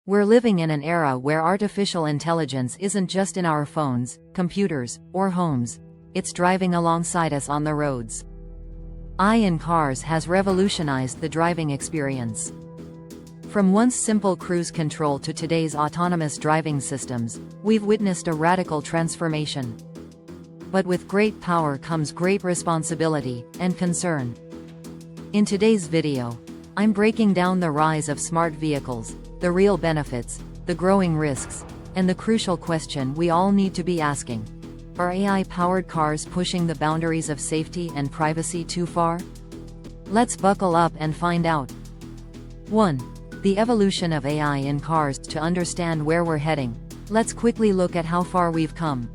We're living in an era where artificial intelligence isn't just in our phones, computers, or homes. It's driving alongside us on the roads. AI in cars has revolutionized the driving experience. From once simple cruise control to today's autonomous driving systems, we've witnessed a radical transformation. But with great power comes great responsibility and concern. In today's video, I'm breaking down the rise of smart vehicles, the real benefits, the growing risks, and the crucial question we all need to be asking. Are AI-powered cars pushing the boundaries of safety and privacy too far? Let's buckle up and find out. 1. The evolution of AI in cars. To understand where we're heading, let's quickly look at how far we've come.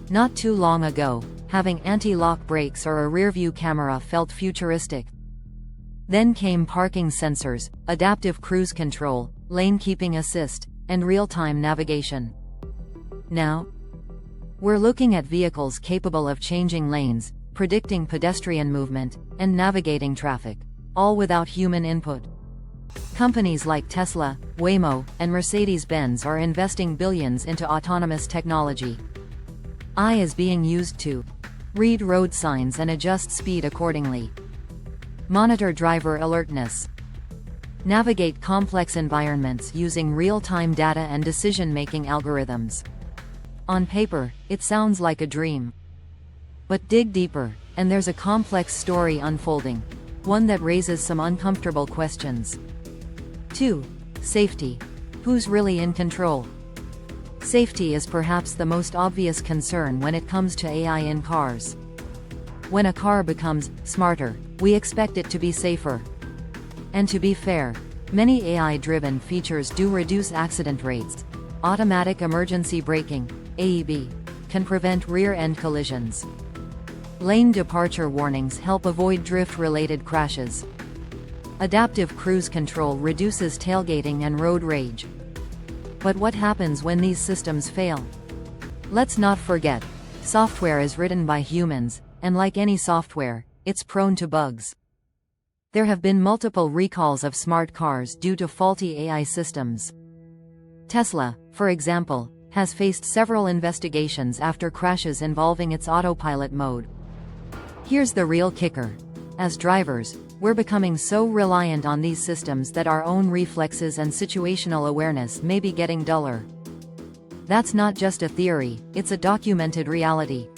Not too long ago, having anti-lock brakes or a rear-view camera felt futuristic. Then came parking sensors, adaptive cruise control, lane keeping assist, and real-time navigation. Now, we're looking at vehicles capable of changing lanes, predicting pedestrian movement, and navigating traffic, all without human input. Companies like Tesla, Waymo, and Mercedes-Benz are investing billions into autonomous technology. AI is being used to read road signs and adjust speed accordingly, monitor driver alertness, navigate complex environments using real-time data and decision-making algorithms. On paper, it sounds like a dream. But dig deeper, and there's a complex story unfolding, one that raises some uncomfortable questions. 2. Safety. Who's really in control? Safety is perhaps the most obvious concern when it comes to AI in cars. When a car becomes smarter, we expect it to be safer. And to be fair, many AI-driven features do reduce accident rates. Automatic emergency braking, AEB, can prevent rear-end collisions. Lane departure warnings help avoid drift-related crashes. Adaptive cruise control reduces tailgating and road rage. But what happens when these systems fail? Let's not forget, software is written by humans, and like any software, it's prone to bugs. There have been multiple recalls of smart cars due to faulty AI systems. Tesla, for example, has faced several investigations after crashes involving its autopilot mode. Here's the real kicker. As drivers, we're becoming so reliant on these systems that our own reflexes and situational awareness may be getting duller. That's not just a theory, it's a documented reality.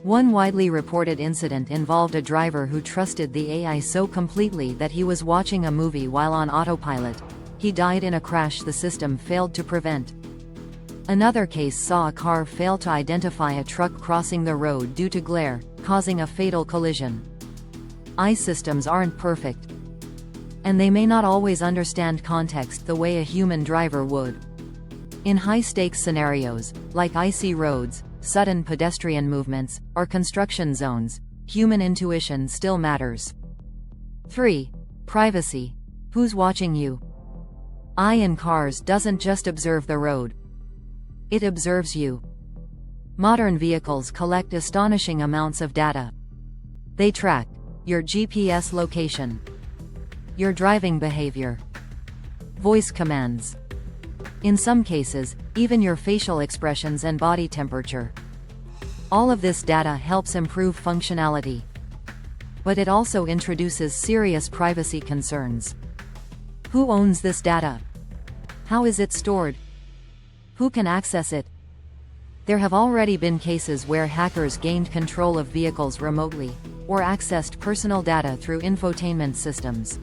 One widely reported incident involved a driver who trusted the AI so completely that he was watching a movie while on autopilot. He died in a crash the system failed to prevent. Another case saw a car fail to identify a truck crossing the road due to glare, causing a fatal collision. AI systems aren't perfect, and they may not always understand context the way a human driver would. In high-stakes scenarios, like icy roads, sudden pedestrian movements, or construction zones, human intuition still matters. 3. Privacy. Who's watching you? AI in cars doesn't just observe the road. It observes you. Modern vehicles collect astonishing amounts of data. They track your GPS location, your driving behavior, voice commands. In some cases, even your facial expressions and body temperature. All of this data helps improve functionality. But it also introduces serious privacy concerns. Who owns this data? How is it stored? Who can access it? There have already been cases where hackers gained control of vehicles remotely, or accessed personal data through infotainment systems.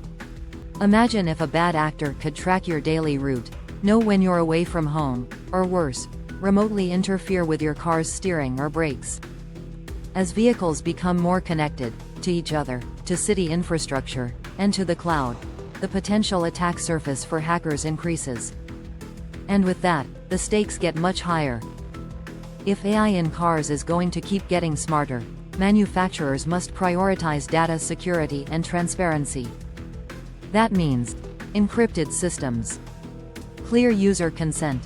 Imagine if a bad actor could track your daily route, know when you're away from home, or worse, remotely interfere with your car's steering or brakes. As vehicles become more connected, to each other, to city infrastructure, and to the cloud, the potential attack surface for hackers increases. And with that, the stakes get much higher. If AI in cars is going to keep getting smarter, manufacturers must prioritize data security and transparency. That means encrypted systems, clear user consent,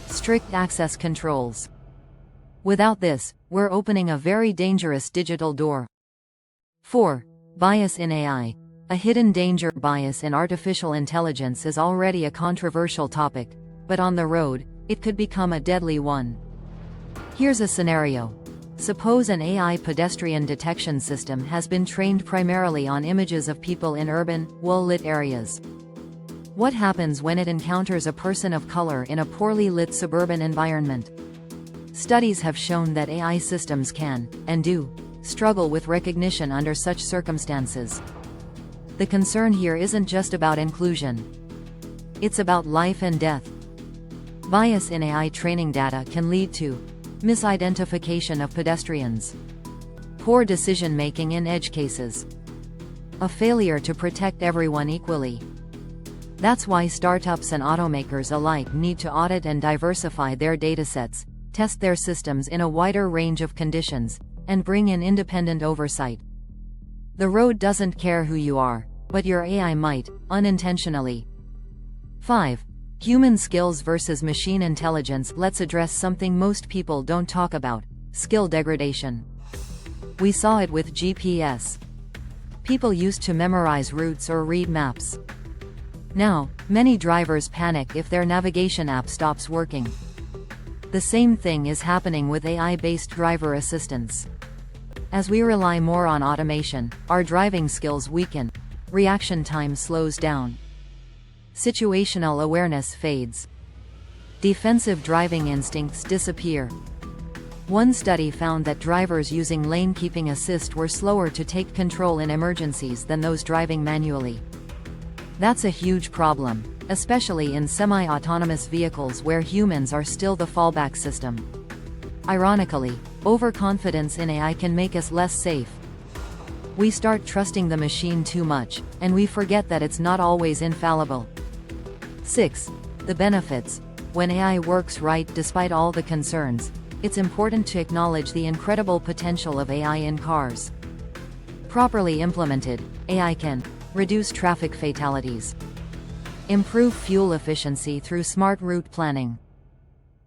strict access controls. Without this, we're opening a very dangerous digital door. 4. Bias in AI. A hidden danger. Bias in artificial intelligence is already a controversial topic, but on the road, it could become a deadly one. Here's a scenario. Suppose an AI pedestrian detection system has been trained primarily on images of people in urban, well-lit areas. What happens when it encounters a person of color in a poorly lit suburban environment? Studies have shown that AI systems can, and do, struggle with recognition under such circumstances. The concern here isn't just about inclusion. It's about life and death. Bias in AI training data can lead to misidentification of pedestrians, poor decision-making in edge cases, a failure to protect everyone equally. That's why startups and automakers alike need to audit and diversify their datasets, test their systems in a wider range of conditions, and bring in independent oversight. The road doesn't care who you are, but your AI might, unintentionally. 5. Human skills versus machine intelligence. Let's address something most people don't talk about: skill degradation. We saw it with GPS. People used to memorize routes or read maps. Now, many drivers panic if their navigation app stops working. The same thing is happening with AI-based driver assistance. As we rely more on automation, our driving skills weaken. Reaction time slows down. Situational awareness fades. Defensive driving instincts disappear. One study found that drivers using lane keeping assist were slower to take control in emergencies than those driving manually. That's a huge problem, especially in semi-autonomous vehicles where humans are still the fallback system. Ironically, overconfidence in AI can make us less safe. We start trusting the machine too much, and we forget that it's not always infallible. 6. The benefits. When AI works right despite all the concerns, it's important to acknowledge the incredible potential of AI in cars. Properly implemented, AI can reduce traffic fatalities, improve fuel efficiency through smart route planning,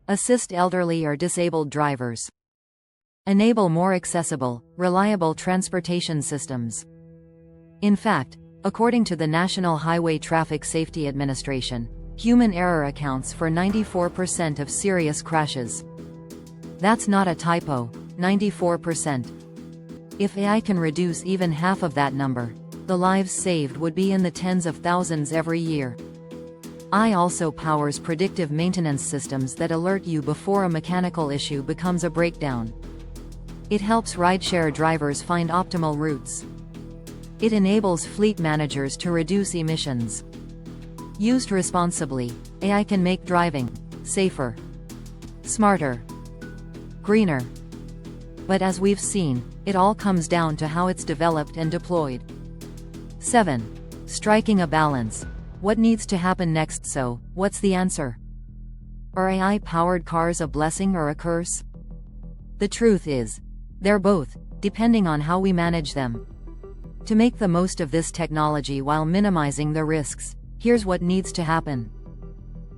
assist elderly or disabled drivers, enable more accessible, reliable transportation systems. In fact, according to the National Highway Traffic Safety Administration, human error accounts for 94% of serious crashes. That's not a typo, 94%. If AI can reduce even half of that number, the lives saved would be in the tens of thousands every year. AI also powers predictive maintenance systems that alert you before a mechanical issue becomes a breakdown. It helps rideshare drivers find optimal routes. It enables fleet managers to reduce emissions. Used responsibly, AI can make driving safer, smarter, greener. But as we've seen, it all comes down to how it's developed and deployed. 7. Striking a balance. What needs to happen next? So, what's the answer? Are AI-powered cars a blessing or a curse? The truth is, they're both, depending on how we manage them. To make the most of this technology while minimizing the risks, here's what needs to happen.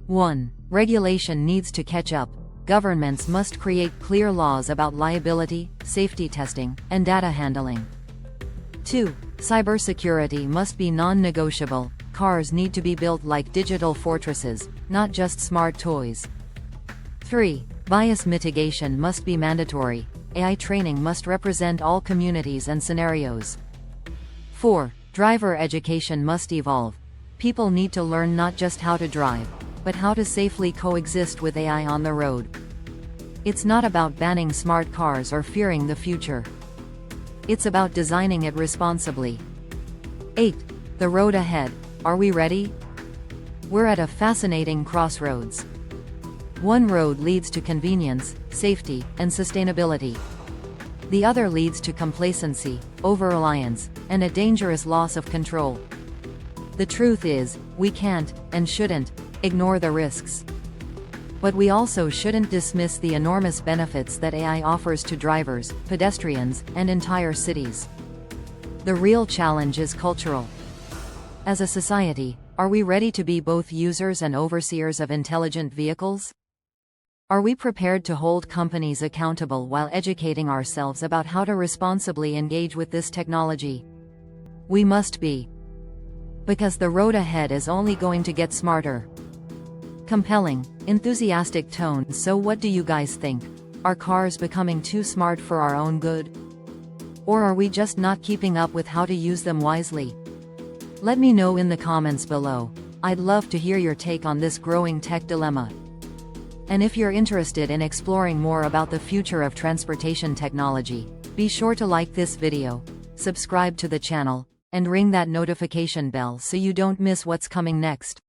1. Regulation needs to catch up. Governments must create clear laws about liability, safety testing, and data handling. 2. Cybersecurity must be non-negotiable. Cars need to be built like digital fortresses, not just smart toys. 3. Bias mitigation must be mandatory. AI training must represent all communities and scenarios. 4. Driver education must evolve. People need to learn not just how to drive, but how to safely coexist with AI on the road. It's not about banning smart cars or fearing the future. It's about designing it responsibly. 8. The road ahead. Are we ready? We're at a fascinating crossroads. One road leads to convenience, safety, and sustainability. The other leads to complacency, over-reliance, and a dangerous loss of control. The truth is, we can't, and shouldn't, ignore the risks. But we also shouldn't dismiss the enormous benefits that AI offers to drivers, pedestrians, and entire cities. The real challenge is cultural. As a society, are we ready to be both users and overseers of intelligent vehicles? Are we prepared to hold companies accountable while educating ourselves about how to responsibly engage with this technology? We must be. Because the road ahead is only going to get smarter. Compelling, enthusiastic tone. So what do you guys think? Are cars becoming too smart for our own good? Or are we just not keeping up with how to use them wisely? Let me know in the comments below. I'd love to hear your take on this growing tech dilemma. And if you're interested in exploring more about the future of transportation technology, be sure to like this video, subscribe to the channel, and ring that notification bell so you don't miss what's coming next.